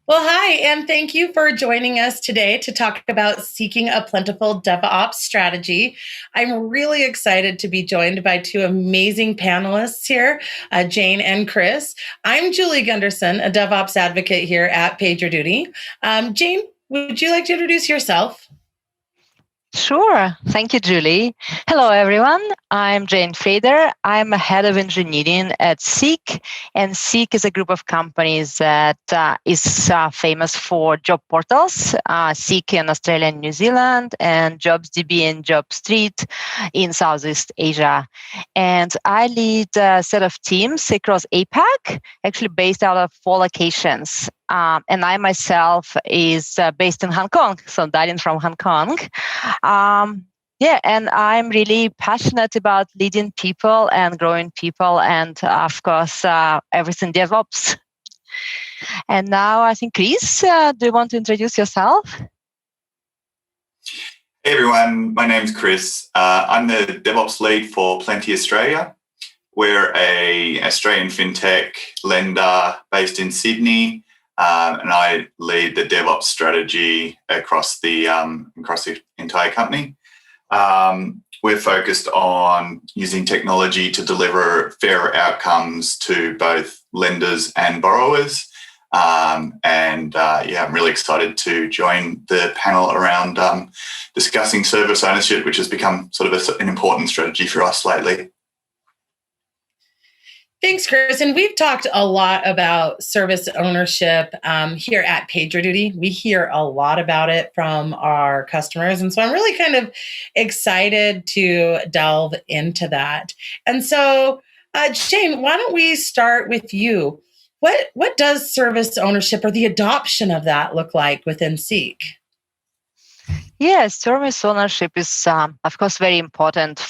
Well, hi, and thank you for joining us today to talk about seeking a plentiful DevOps strategy. I'm really excited to be joined by two amazing panelists here, Jane and Chris. I'm Julie Gunderson, a DevOps advocate here at PagerDuty. Jane, would you like to introduce yourself? Sure. Thank you, Julie. Hello, everyone. I'm Jane Fader. I'm a head of engineering at Seek, and Seek is a group of companies that is famous for job portals, Seek in Australia and New Zealand, and JobsDB and JobStreet in Southeast Asia. And I lead a set of teams across APAC, actually based out of 4 locations. And I myself is based in Hong Kong, so dialing from Hong Kong. And I'm really passionate about leading people and growing people, and of course, everything DevOps. And now I think, Chris, do you want to introduce yourself? Hey everyone, my name's Chris. I'm the DevOps lead for Plenti Australia. We're an Australian fintech lender based in Sydney. And I lead the DevOps strategy across the entire company. We're focused on using technology to deliver fairer outcomes to both lenders and borrowers. I'm really excited to join the panel around discussing service ownership, which has become sort of an important strategy for us lately. Thanks, Chris. And we've talked a lot about service ownership here at PagerDuty. We hear a lot about it from our customers. And so I'm really kind of excited to delve into that. And so, Jane, why don't we start with you? What does service ownership or the adoption of that look like within Seek? Yes, service ownership is, of course, very important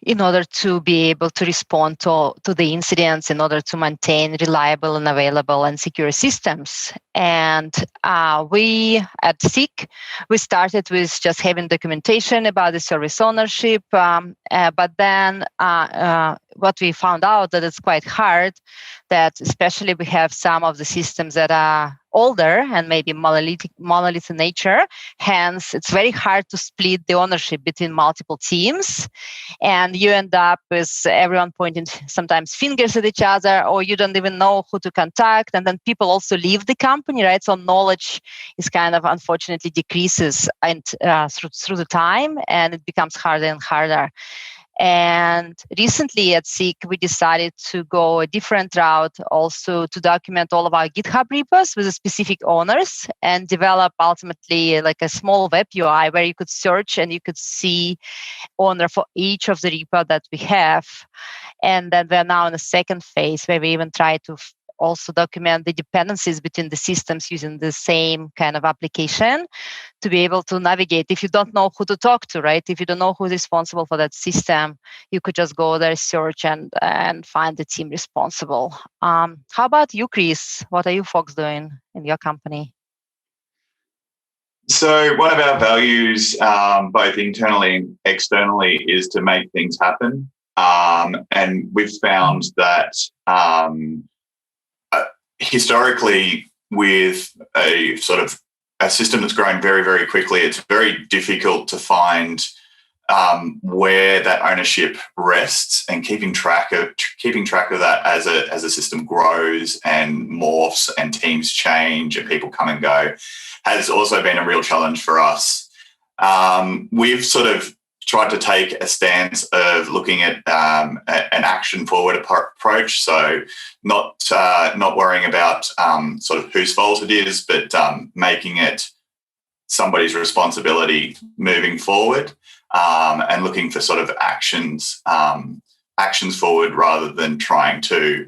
in order to be able to respond to the incidents, in order to maintain reliable and available and secure systems. And we at Seek, we started with just having documentation about the service ownership. But then what we found out that it's quite hard, that especially we have some of the systems that are older and maybe monolith in nature. Hence, it's very hard to split the ownership between multiple teams. And you end up with everyone pointing sometimes fingers at each other, or you don't even know who to contact. And then people also leave the company, right? So knowledge is kind of unfortunately decreases through the time, and it becomes harder and harder. And recently at Seek, we decided to go a different route, also to document all of our GitHub repos with the specific owners and develop ultimately like a small web UI where you could search and you could see owner for each of the repo that we have. And then we're now in the second phase where we even try to also document the dependencies between the systems using the same kind of application to be able to navigate. If you don't know who to talk to, right? If you don't know who's responsible for that system, you could just go there, search, and find the team responsible. How about you, Chris? What are you folks doing in your company? So one of our values, both internally and externally, is to make things happen. And we've found that historically, with a sort of a system that's growing very, very quickly, it's very difficult to find where that ownership rests, and keeping track of that as a system grows and morphs and teams change and people come and go has also been a real challenge for us. We've sort of tried to take a stance of looking at an action forward approach. So not worrying about sort of whose fault it is, but making it somebody's responsibility moving forward, and looking for sort of actions forward rather than trying to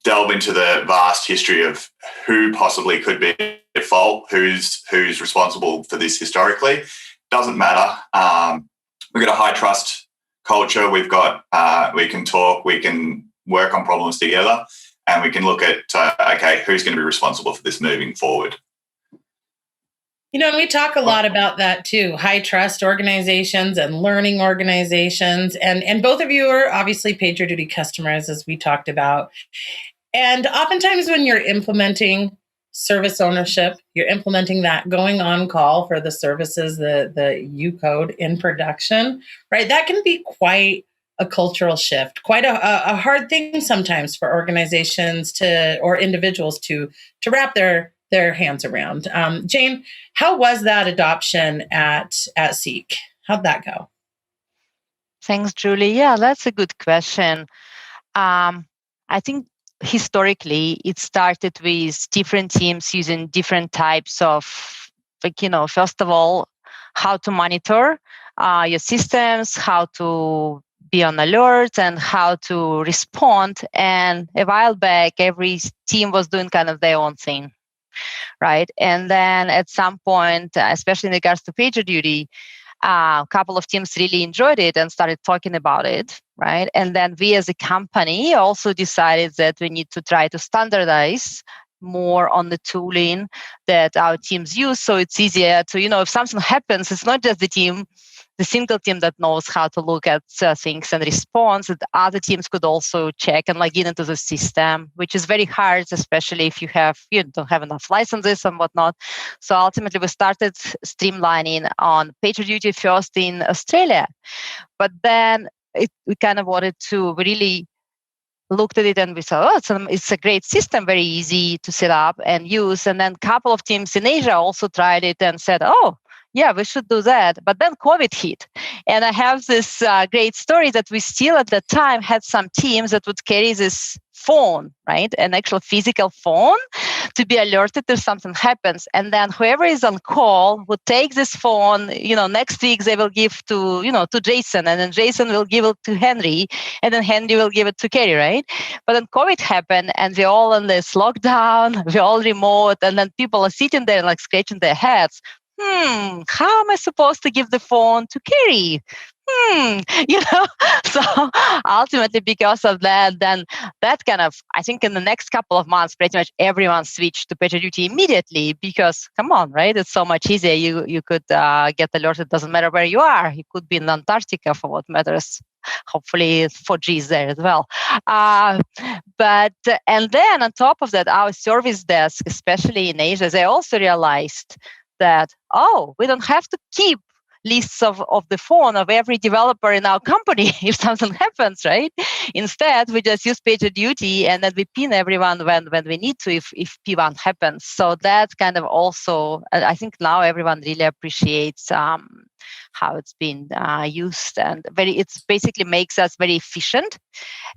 delve into the vast history of who possibly could be at fault, who's responsible for this historically. Doesn't matter. We've got a high trust culture. We've got, we can talk, we can work on problems together, and we can look at, okay, who's going to be responsible for this moving forward? You know, and we talk a lot about that too, high trust organizations and learning organizations. And both of you are obviously PagerDuty customers, as we talked about. And oftentimes when you're implementing service ownership, you're implementing that going on call for the services, the U code in production, right? That can be quite a cultural shift, quite a hard thing sometimes for organizations or individuals to wrap their hands around. Jane, how was that adoption at Seek? How'd that go? Thanks, Julie. Yeah, that's a good question. I think historically it started with different teams using different types of, first of all, how to monitor your systems, how to be on alert, and how to respond. And a while back, every team was doing kind of their own thing, right? And then at some point, especially in regards to PagerDuty, a couple of teams really enjoyed it and started talking about it, right? And then we as a company also decided that we need to try to standardize more on the tooling that our teams use, so it's easier to, if something happens, it's not just the single team that knows how to look at things and respond, that other teams could also check and log in into the system, which is very hard, especially if you don't have enough licenses and whatnot. So ultimately, we started streamlining on PagerDuty first in Australia, but then we kind of wanted to really looked at it and we thought, it's a great system, very easy to set up and use. And then a couple of teams in Asia also tried it and said, oh, yeah, we should do that. But then COVID hit. And I have this great story that we still at that time had some teams that would carry this phone, right? An actual physical phone to be alerted if something happens. And then whoever is on call would take this phone, next week they will give to Jason, and then Jason will give it to Henry, and then Henry will give it to Kerry, right? But then COVID happened and we're all in this lockdown, we're all remote, and then people are sitting there like scratching their heads. How am I supposed to give the phone to Kerry? So ultimately because of that, then that kind of, I think in the next couple of months, pretty much everyone switched to PagerDuty immediately because, come on, right? It's so much easier. You could get alerted. It doesn't matter where you are. You could be in Antarctica for what matters. Hopefully 4G is there as well. And then on top of that, our service desk, especially in Asia, they also realized that, we don't have to keep lists of the phone of every developer in our company if something happens, right? Instead, we just use PagerDuty and then we pin everyone when we need to if P1 happens. So that kind of also, I think now everyone really appreciates how it's been used, and it basically makes us very efficient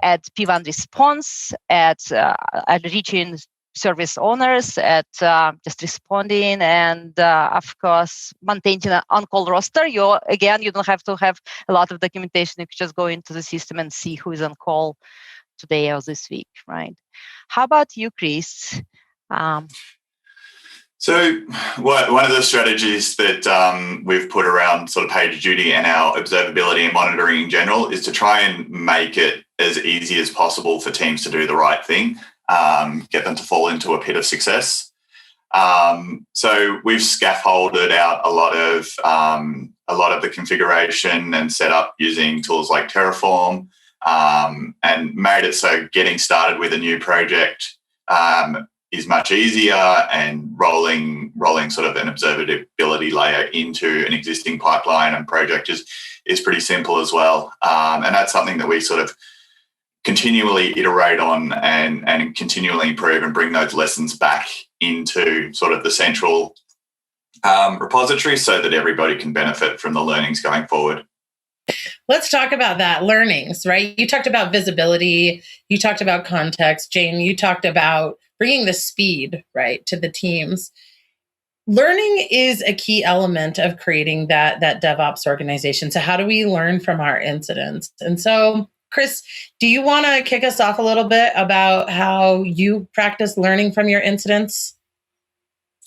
at P1 response, at reaching service owners, at just responding, and of course maintaining an on-call roster. You don't have to have a lot of documentation. You can just go into the system and see who is on call today or this week, right? How about you, Chris? So one of the strategies that we've put around sort of PagerDuty and our observability and monitoring in general is to try and make it as easy as possible for teams to do the right thing. Get them to fall into a pit of success. So we've scaffolded out a lot of the configuration and setup using tools like Terraform, and made it so getting started with a new project is much easier, and rolling sort of an observability layer into an existing pipeline and project is pretty simple as well. And that's something that we sort of continually iterate on and continually improve and bring those lessons back into sort of the central repository so that everybody can benefit from the learnings going forward. Let's talk about that, learnings, right? You talked about visibility, you talked about context. Jane, you talked about bringing the speed, right, to the teams. Learning is a key element of creating that DevOps organization. So how do we learn from our incidents? And so, Chris, do you want to kick us off a little bit about how you practice learning from your incidents?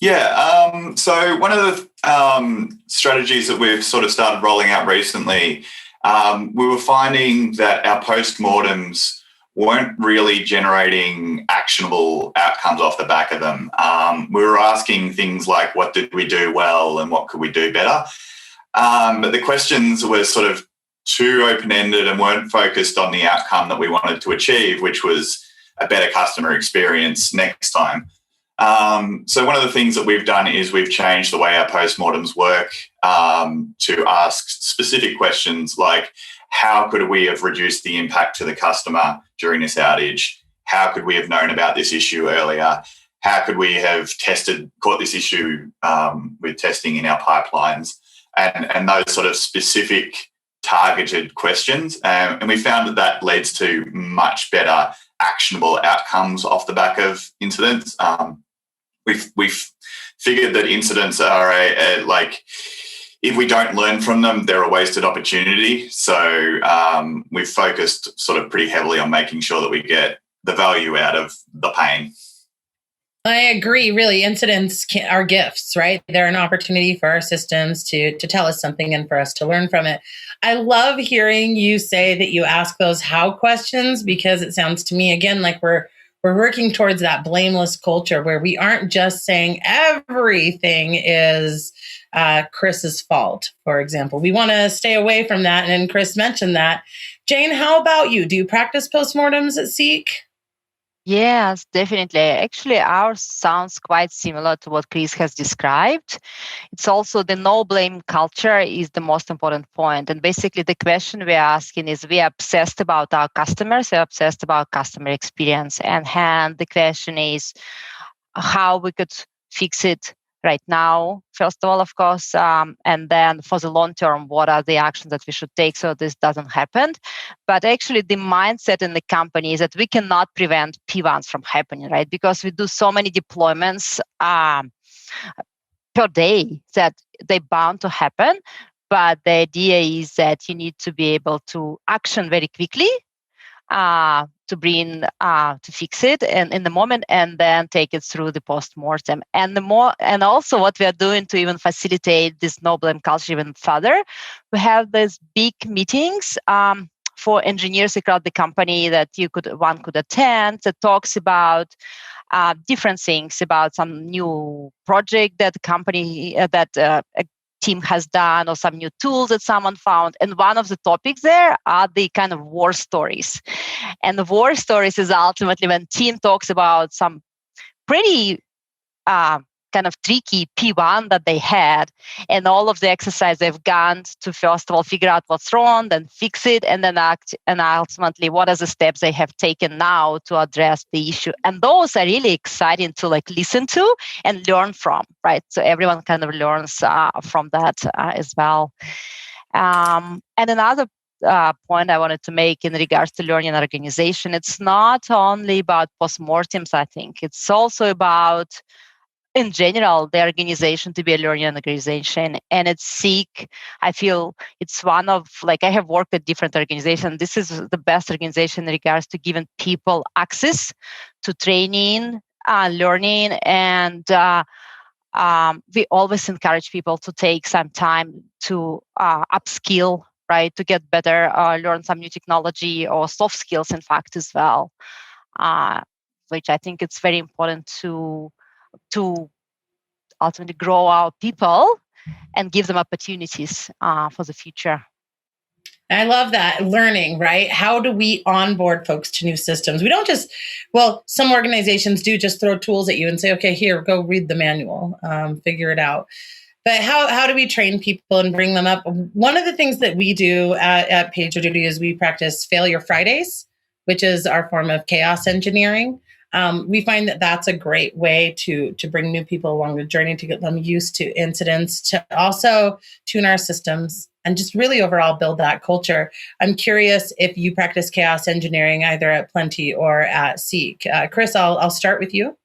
Yeah. So one of the strategies that we've sort of started rolling out recently, we were finding that our postmortems weren't really generating actionable outcomes off the back of them. We were asking things like, what did we do well and what could we do better? But the questions were sort of too open-ended and weren't focused on the outcome that we wanted to achieve, which was a better customer experience next time. So one of the things that we've done is we've changed the way our postmortems work to ask specific questions like, how could we have reduced the impact to the customer during this outage? How could we have known about this issue earlier? How could we have caught this issue with testing in our pipelines? And those sort of specific targeted questions. And we found that leads to much better actionable outcomes off the back of incidents. We've figured that incidents are if we don't learn from them, they're a wasted opportunity. So we've focused sort of pretty heavily on making sure that we get the value out of the pain. I agree. Really, incidents are gifts, right? They're an opportunity for our systems to tell us something and for us to learn from it. I love hearing you say that you ask those how questions, because it sounds to me, again, like we're working towards that blameless culture where we aren't just saying everything is Chris's fault, for example. We want to stay away from that. And Chris mentioned that. Jane, how about you? Do you practice postmortems at Seek? Yes, definitely. Actually, ours sounds quite similar to what Chris has described. It's also the no blame culture is the most important point. And basically, the question we're asking is we are obsessed about our customers, we're obsessed about customer experience. And the question is how we could fix it right now, first of all, of course, and then for the long term, what are the actions that we should take so this doesn't happen? But actually, the mindset in the company is that we cannot prevent P1s from happening, right? Because we do so many deployments per day that they're bound to happen. But the idea is that you need to be able to action very quickly to fix it and in the moment, and then take it through the postmortem. And also what we are doing to even facilitate this no blame culture even further, we have these big meetings for engineers across the company that one could attend, that talks about different things, about some new project that the company a team has done, or some new tool that someone found. And one of the topics there are the kind of war stories. And the war stories is ultimately when team talks about some pretty kind of tricky P1 that they had, and all of the exercise they've gone to first of all figure out what's wrong, then fix it, and then act, and ultimately what are the steps they have taken now to address the issue. And those are really exciting to listen to and learn from, right? So everyone kind of learns from that as well. And another point I wanted to make in regards to learning organization, it's not only about postmortems, I think. It's also about, in general, the organization to be a learning organization. And at Seek, I feel it's one of, I have worked at different organizations. This is the best organization in regards to giving people access to training, learning, and we always encourage people to take some time to upskill, right, to get better, learn some new technology or soft skills, in fact, as well, which I think it's very important to ultimately grow our people and give them opportunities for the future. I love that. Learning, right? How do we onboard folks to new systems? We don't just, some organizations do just throw tools at you and say, okay, here, go read the manual, figure it out. But how do we train people and bring them up? One of the things that we do at PagerDuty is we practice Failure Fridays, which is our form of chaos engineering. We find that that's a great way to bring new people along the journey, to get them used to incidents, to also tune our systems, and just really overall build that culture. I'm curious if you practice chaos engineering either at Plenti or at Seek. Chris, I'll start with you.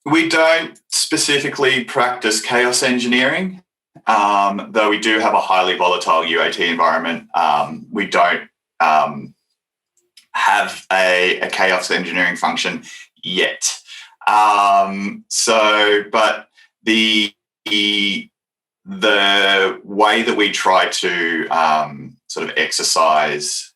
We don't specifically practice chaos engineering, though we do have a highly volatile UAT environment. We don't have a chaos engineering function yet. But the way that we try to sort of exercise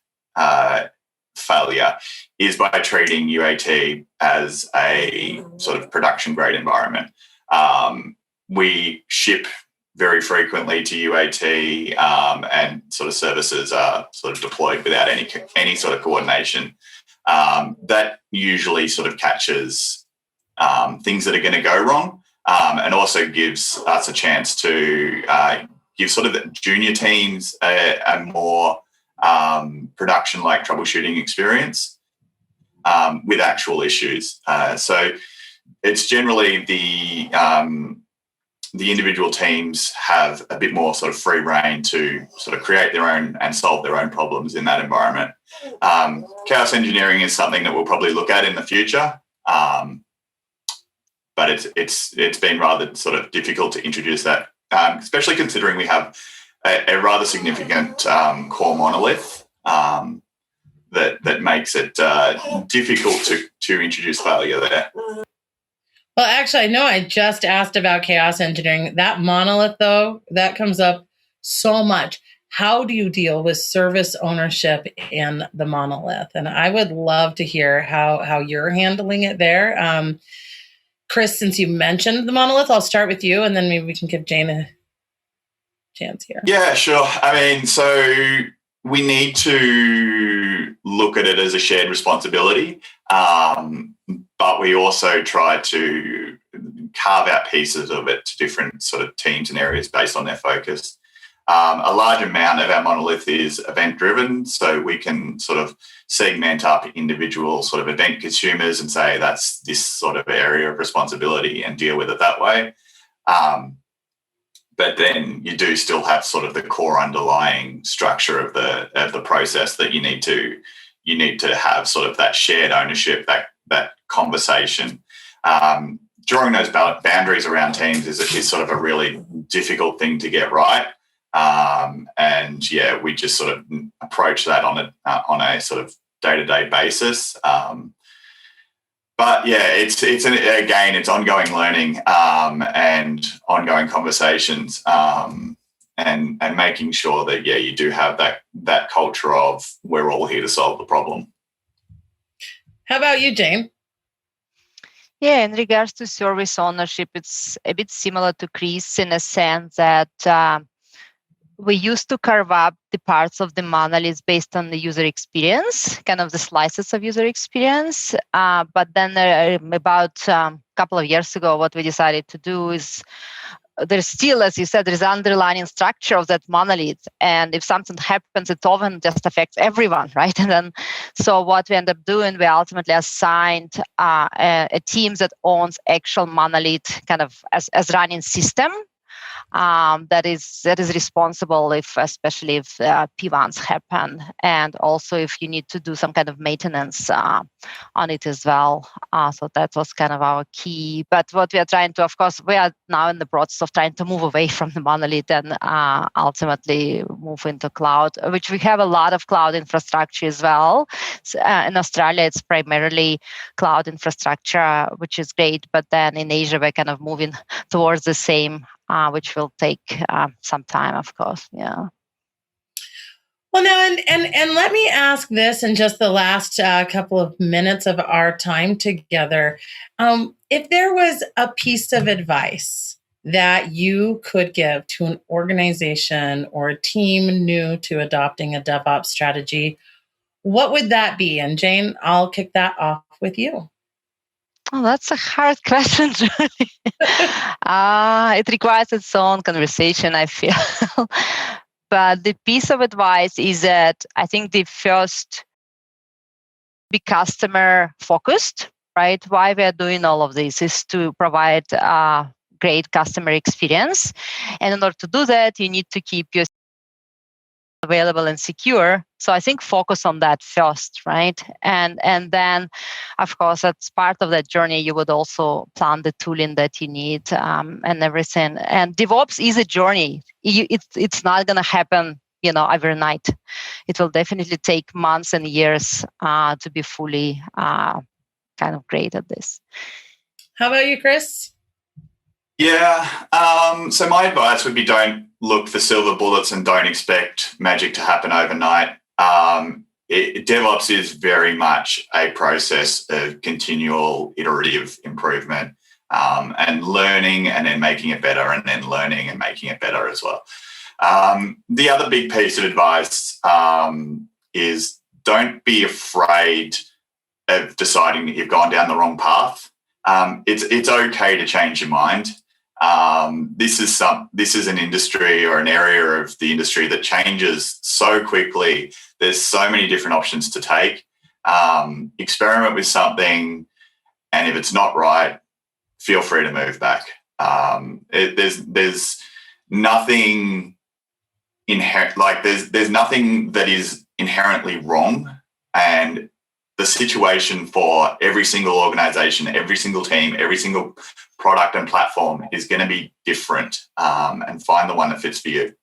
failure is by treating UAT as a sort of production grade environment. We ship very frequently to UAT, and sort of services are sort of deployed without any sort of coordination. That usually sort of catches things that are going to go wrong, and also gives us a chance to give sort of the junior teams a more production-like troubleshooting experience with actual issues. So it's generally the individual teams have a bit more sort of free rein to sort of create their own and solve their own problems in that environment. Chaos engineering is something that we'll probably look at in the future, but it's been rather sort of difficult to introduce that, especially considering we have a rather significant core monolith that makes it difficult to introduce failure there. Well, actually, I know I just asked about chaos engineering. That monolith, though, that comes up so much. How do you deal with service ownership in the monolith? And I would love to hear how you're handling it there. Chris, since you mentioned the monolith, I'll start with you, and then maybe we can give Jane a chance here. Yeah, sure. I mean, so we need to look at it as a shared responsibility, but we also try to carve out pieces of it to different sort of teams and areas based on their focus. A large amount of our monolith is event-driven, so we can sort of segment up individual sort of event consumers and say that's this sort of area of responsibility and deal with it that way. But then you do still have sort of the core underlying structure of the process that you need to have sort of that shared ownership, that conversation. Drawing those boundaries around teams is sort of a really difficult thing to get right. And yeah, we just sort of approach that on a sort of day-to-day basis. But yeah, it's ongoing learning and ongoing conversations, and making sure that you do have that culture of we're all here to solve the problem. How about you, Jane? Yeah, in regards to service ownership, it's a bit similar to Chris in a sense that we used to carve up the parts of the monolith based on the user experience, kind of the slices of user experience. But then about a couple of years ago, what we decided to do is there's still, as you said, there's underlying structure of that monolith. And if something happens, it often just affects everyone, right? And then, so what we end up doing, we ultimately assigned a team that owns actual monolith kind of as running system. That is responsible especially if P1s happen, and also if you need to do some kind of maintenance on it as well. So that was kind of our key. But what we are trying to, of course, we are now in the process of trying to move away from the monolith and ultimately move into cloud, which we have a lot of cloud infrastructure as well. So, in Australia, it's primarily cloud infrastructure, which is great. But then in Asia, we're kind of moving towards the same, which will take some time, of course. Yeah. Well, now, and let me ask this in just the last couple of minutes of our time together. If there was a piece of advice that you could give to an organization or a team new to adopting a DevOps strategy, what would that be? And Jane, I'll kick that off with you. Oh, that's a hard question. It requires its own conversation, I feel. But the piece of advice is that I think the first be customer focused, right? Why we are doing all of this is to provide great customer experience. And in order to do that, you need to keep your available and secure. So I think focus on that first, right? And then, of course, as part of that journey, you would also plan the tooling that you need and everything. And DevOps is a journey. It's not going to happen, overnight. It will definitely take months and years to be fully kind of great at this. How about you, Chris? Yeah. So my advice would be don't look for silver bullets and don't expect magic to happen overnight. DevOps is very much a process of continual iterative improvement. and learning and then making it better, and then learning and making it better as well. The other big piece of advice is don't be afraid of deciding that you've gone down the wrong path. It's okay to change your mind. This is an industry or an area of the industry that changes so quickly. There's so many different options to take. Experiment with something, and if it's not right, feel free to move back. There's nothing inherent, like there's nothing that is inherently wrong, and the situation for every single organization, every single team, every single product and platform is going to be different, and find the one that fits for you.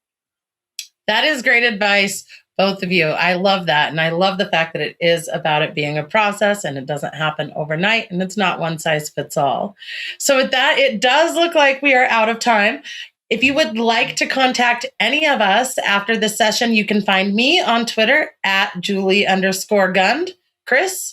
That is great advice, both of you. I love that. And I love the fact that it is about it being a process and it doesn't happen overnight and it's not one size fits all. So with that, it does look like we are out of time. If you would like to contact any of us after the session, you can find me on Twitter at Julie_Gund. Chris?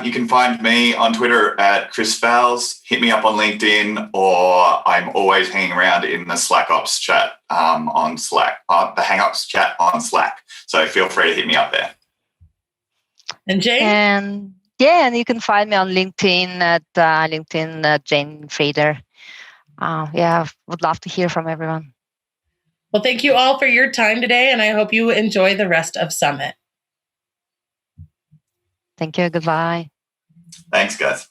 You can find me on Twitter at Chris Fowles. Hit me up on LinkedIn, or I'm always hanging around in the Slack Ops chat on Slack, the Hangouts chat on Slack. So feel free to hit me up there. And Jane? And you can find me on LinkedIn at Jane Frader. Would love to hear from everyone. Well, thank you all for your time today, and I hope you enjoy the rest of Summit. Thank you. Goodbye. Thanks, guys.